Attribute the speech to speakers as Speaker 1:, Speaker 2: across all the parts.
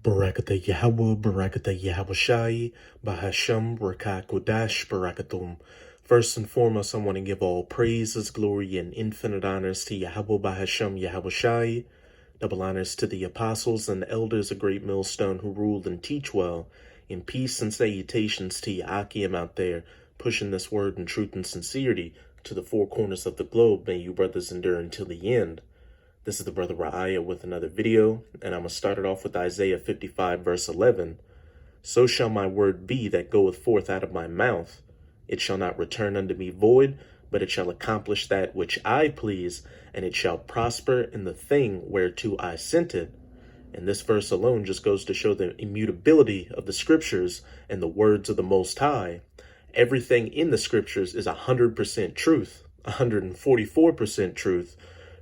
Speaker 1: Barakata Yahweh, Barakata Yahweh Shai, Bahasham, Rakah Kodash, Barakatum. First and foremost, I want to give all praises, glory, and infinite honors to Yahweh, Bahasham, Yahweh Shai. Double honors to the apostles and elders of Great Millstone who ruled and teach well. In peace and salutations to Yakim out there, pushing this word in truth and sincerity to the four corners of the globe. May you brothers endure until the end. This is the brother Ra'aya with another video, and I'm going to start it off with Isaiah 55 verse 11. So shall my word be that goeth forth out of my mouth. It shall not return unto me void, but it shall accomplish that which I please, and it shall prosper in the thing whereto I sent it. And this verse alone just goes to show the immutability of the scriptures and the words of the Most High. Everything in the scriptures is 100% truth, 144% truth,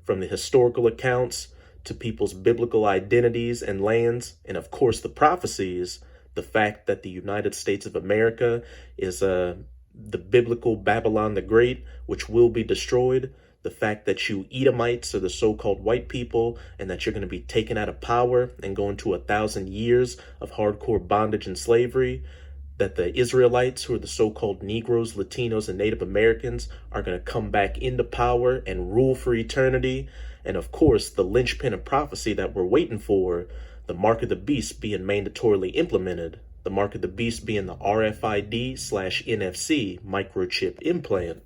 Speaker 1: from the historical accounts to people's biblical identities and lands, and of course the prophecies, the fact that the United States of America is the biblical Babylon the Great, which will be destroyed, the fact that you Edomites are the so-called white people, and that you're going to be taken out of power and go into 1,000 years of hardcore bondage and slavery, that the Israelites, who are the so-called Negroes, Latinos, and Native Americans, are going to come back into power and rule for eternity. And of course, the linchpin of prophecy that we're waiting for, the mark of the beast being mandatorily implemented. The mark of the beast being the RFID/NFC microchip implant.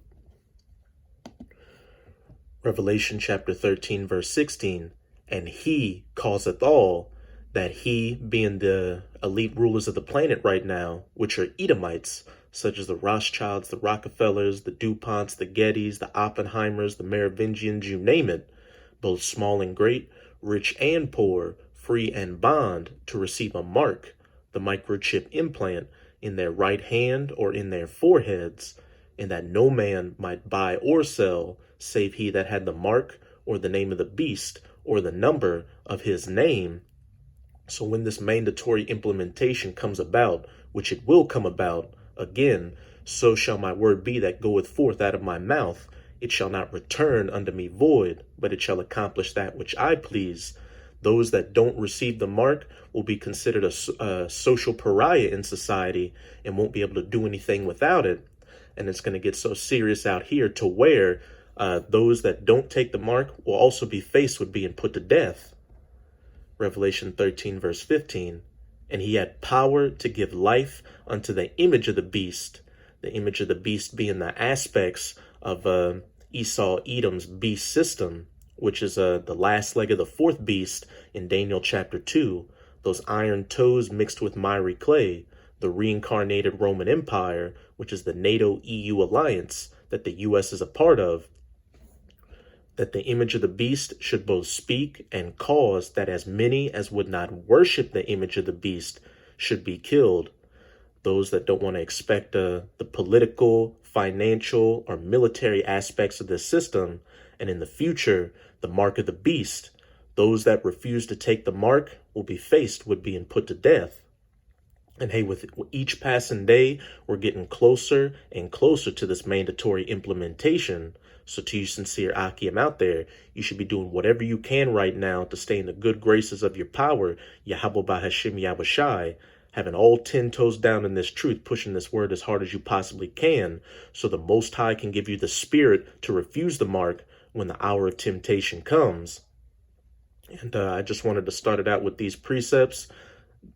Speaker 1: Revelation chapter 13, verse 16. And he causeth all, that he being the elite rulers of the planet right now, which are Edomites, such as the Rothschilds, the Rockefellers, the DuPonts, the Gettys, the Oppenheimers, the Merovingians, you name it, both small and great, rich and poor, free and bond, to receive a mark, the microchip implant, in their right hand or in their foreheads, and that no man might buy or sell, save he that had the mark or the name of the beast or the number of his name. So when this mandatory implementation comes about, which it will come about, again, so shall my word be that goeth forth out of my mouth. It shall not return unto me void, but it shall accomplish that which I please. Those that don't receive the mark will be considered a social pariah in society and won't be able to do anything without it. And it's going to get so serious out here to where those that don't take the mark will also be faced with being put to death. Revelation 13, verse 15. And he had power to give life unto the image of the beast being the aspects of Esau Edom's beast system, which is the last leg of the fourth beast in Daniel chapter 2, those iron toes mixed with miry clay, the reincarnated Roman Empire, which is the NATO-EU alliance that the U.S. is a part of, that the image of the beast should both speak and cause that as many as would not worship the image of the beast should be killed. Those that don't want to expect the political, financial, or military aspects of this system, and in the future, the mark of the beast, those that refuse to take the mark will be faced with being put to death. And hey, with each passing day, we're getting closer and closer to this mandatory implementation. So to you sincere Akim out there, you should be doing whatever you can right now to stay in the good graces of your power, Yahweh Bahashim Yahweh Shai, having all 10 toes down in this truth, pushing this word as hard as you possibly can, so the Most High can give you the spirit to refuse the mark when the hour of temptation comes. And I just wanted to start it out with these precepts,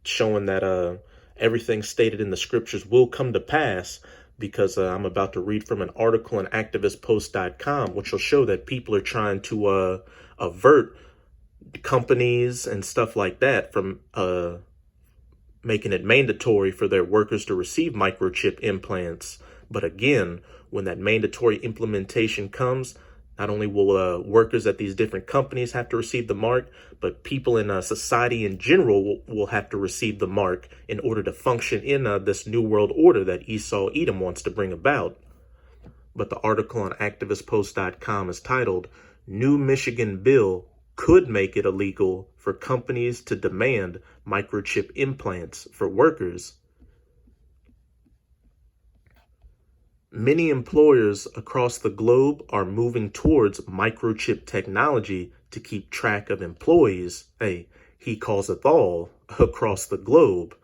Speaker 1: showing that everything stated in the scriptures will come to pass, because I'm about to read from an article on activistpost.com, which will show that people are trying to avert companies and stuff like that from making it mandatory for their workers to receive microchip implants. But again, when that mandatory implementation comes, not only will workers at these different companies have to receive the mark, but people in society in general will have to receive the mark in order to function in this new world order that Esau Edom wants to bring about. But the article on activistpost.com is titled, New Michigan Bill Could Make It Illegal for Companies to Demand Microchip Implants for Workers. Many employers across the globe are moving towards microchip technology to keep track of employees. Hey, he causeth all across the globe.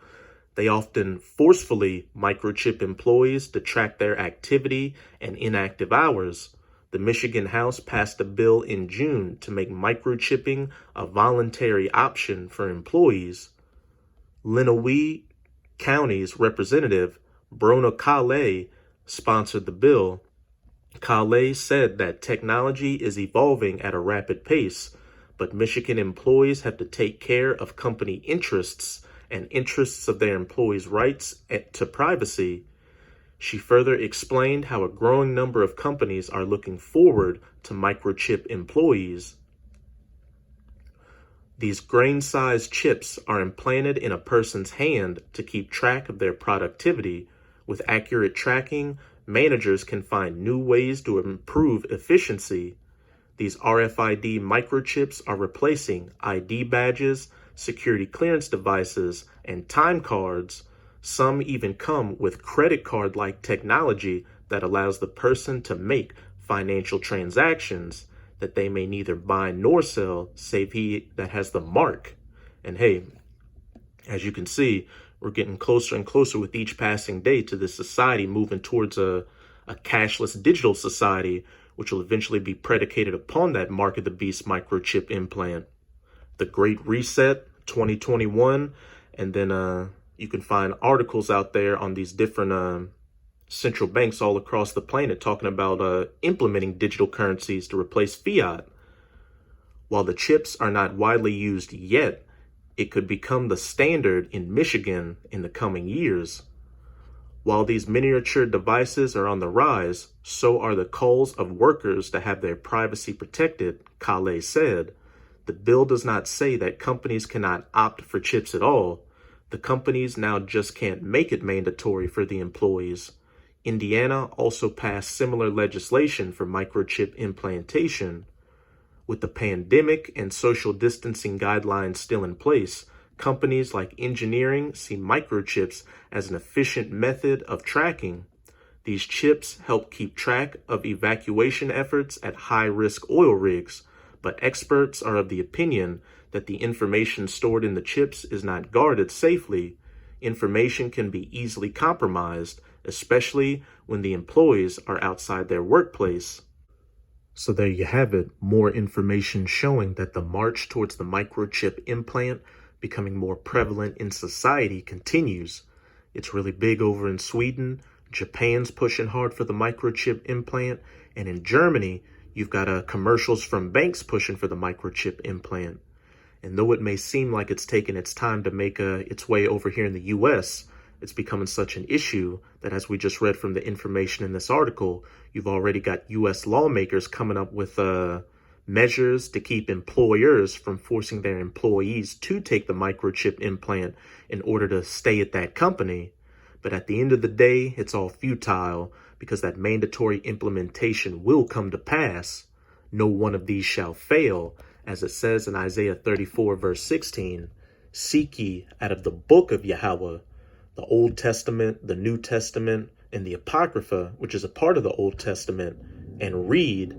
Speaker 1: They often forcefully microchip employees to track their activity and inactive hours. The Michigan House passed a bill in June to make microchipping a voluntary option for employees. Lenawee County's representative, Brona Kale, sponsored the bill. Kale said that technology is evolving at a rapid pace, but Michigan employees have to take care of company interests and interests of their employees' rights to privacy. She further explained how a growing number of companies are looking forward to microchip employees. These grain-sized chips are implanted in a person's hand to keep track of their productivity. With accurate tracking, managers can find new ways to improve efficiency. These RFID microchips are replacing ID badges, security clearance devices, and time cards. Some even come with credit card-like technology that allows the person to make financial transactions that they may neither buy nor sell, save he that has the mark. And hey, as you can see, we're getting closer and closer with each passing day to this society moving towards a cashless digital society, which will eventually be predicated upon that mark of the beast microchip implant. The Great Reset 2021, and then you can find articles out there on these different central banks all across the planet talking about implementing digital currencies to replace fiat. While the chips are not widely used yet, it could become the standard in Michigan in the coming years. While these miniature devices are on the rise, so are the calls of workers to have their privacy protected, Kale said. The bill does not say that companies cannot opt for chips at all. The companies now just can't make it mandatory for the employees. Indiana also passed similar legislation for microchip implantation. With the pandemic and social distancing guidelines still in place, companies like engineering see microchips as an efficient method of tracking. These chips help keep track of evacuation efforts at high-risk oil rigs, but experts are of the opinion that the information stored in the chips is not guarded safely. Information can be easily compromised, especially when the employees are outside their workplace. So there you have it, more information showing that the march towards the microchip implant becoming more prevalent in society continues. It's really big over in Sweden. Japan's pushing hard for the microchip implant. And in Germany, you've got commercials from banks pushing for the microchip implant. And though it may seem like it's taken its time to make its way over here in the U.S., it's becoming such an issue that, as we just read from the information in this article, you've already got U.S. lawmakers coming up with measures to keep employers from forcing their employees to take the microchip implant in order to stay at that company. But at the end of the day, it's all futile because that mandatory implementation will come to pass. No one of these shall fail, as it says in Isaiah 34, verse 16, "Seek ye out of the book of Yahweh," the Old Testament, the New Testament, and the Apocrypha, which is a part of the Old Testament, and read.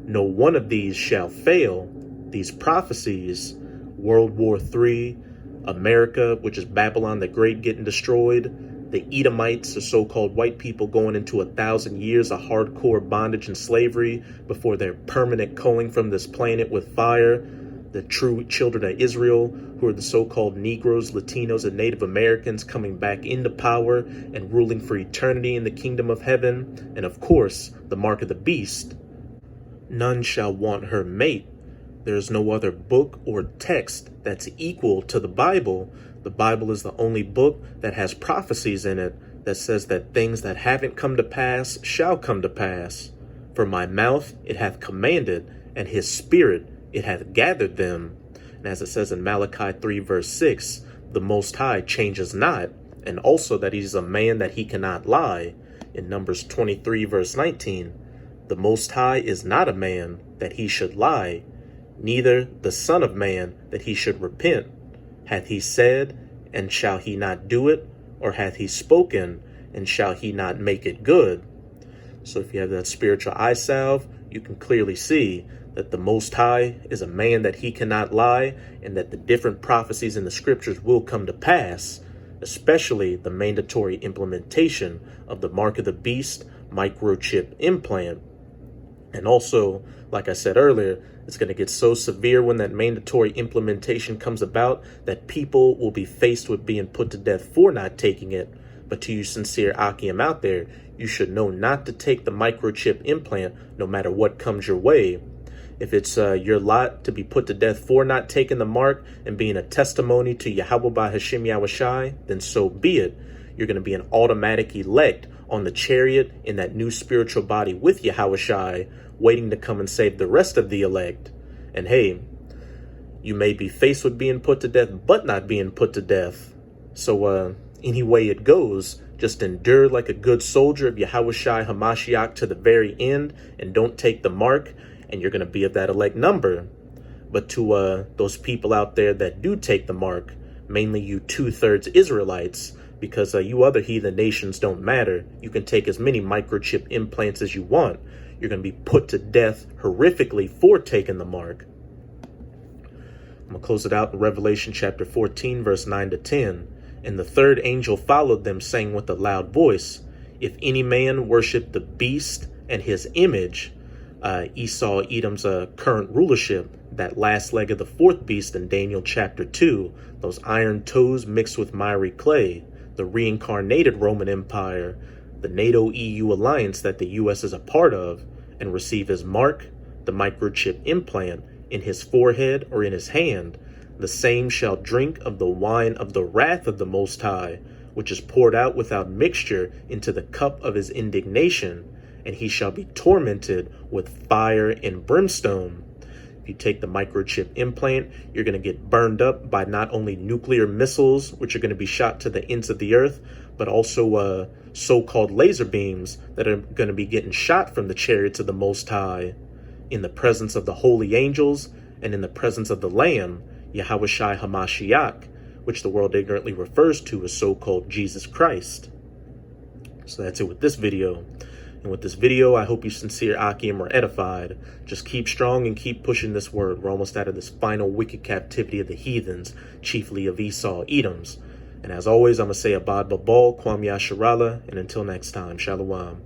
Speaker 1: No one of these shall fail. These prophecies, World War III, America, which is Babylon the Great getting destroyed, the Edomites, the so-called white people going into 1,000 years of hardcore bondage and slavery before their permanent culling from this planet with fire, the true children of Israel, who are the so-called Negroes, Latinos, and Native Americans coming back into power and ruling for eternity in the kingdom of heaven, and of course, the mark of the beast. None shall want her mate. There is no other book or text that's equal to the Bible. The Bible is the only book that has prophecies in it that says that things that haven't come to pass shall come to pass. For my mouth it hath commanded, and his spirit it hath gathered them. And as it says in Malachi 3 verse 6, the Most High changes not, and also that he is a man that he cannot lie. In Numbers 23 verse 19, the Most High is not a man that he should lie, neither the Son of Man that he should repent. Hath he said, and shall he not do it? Or hath he spoken, and shall he not make it good? So if you have that spiritual eye salve, you can clearly see that the Most High is a man that he cannot lie, and that the different prophecies in the scriptures will come to pass, especially the mandatory implementation of the mark of the beast microchip implant. And also, like I said earlier, it's going to get so severe when that mandatory implementation comes about that people will be faced with being put to death for not taking it. But to you sincere Akim out there, you should know not to take the microchip implant no matter what comes your way. If it's your lot to be put to death for not taking the mark and being a testimony to Yahweh by Hashem Yahushai, then so be it. You're going to be an automatic elect on the chariot in that new spiritual body with Yahushai, waiting to come and save the rest of the elect. And hey, you may be faced with being put to death, but not being put to death. So any way it goes, just endure like a good soldier of Yahushai Hamashiach to the very end, and don't take the mark, and you're going to be of that elect number. But to those people out there that do take the mark, mainly you 2/3 Israelites, because you other heathen nations don't matter. You can take as many microchip implants as you want. You're going to be put to death horrifically for taking the mark. I'm going to close it out in Revelation chapter 14, verse 9 to 10. And the third angel followed them, saying with a loud voice, if any man worship the beast and his image, Esau, Edom's current rulership, that last leg of the fourth beast in Daniel chapter 2, those iron toes mixed with miry clay, the reincarnated Roman Empire, the NATO-EU alliance that the U.S. is a part of, and receive his mark, the microchip implant, in his forehead or in his hand, the same shall drink of the wine of the wrath of the Most High, which is poured out without mixture into the cup of his indignation, and he shall be tormented with fire and brimstone. If you take the microchip implant, you're going to get burned up by not only nuclear missiles, which are going to be shot to the ends of the earth, but also so-called laser beams that are going to be getting shot from the chariots of the Most High, in the presence of the holy angels and in the presence of the Lamb, Yahushai Hamashiach, which the world ignorantly refers to as so-called Jesus Christ. So that's it with this video. And with this video, I hope you sincere Akim are edified. Just keep strong and keep pushing this word. We're almost out of this final wicked captivity of the heathens, chiefly of Esau, Edoms. And as always, I'm going to say Abad Babal, Kwam Yasharala, and until next time, Shalom.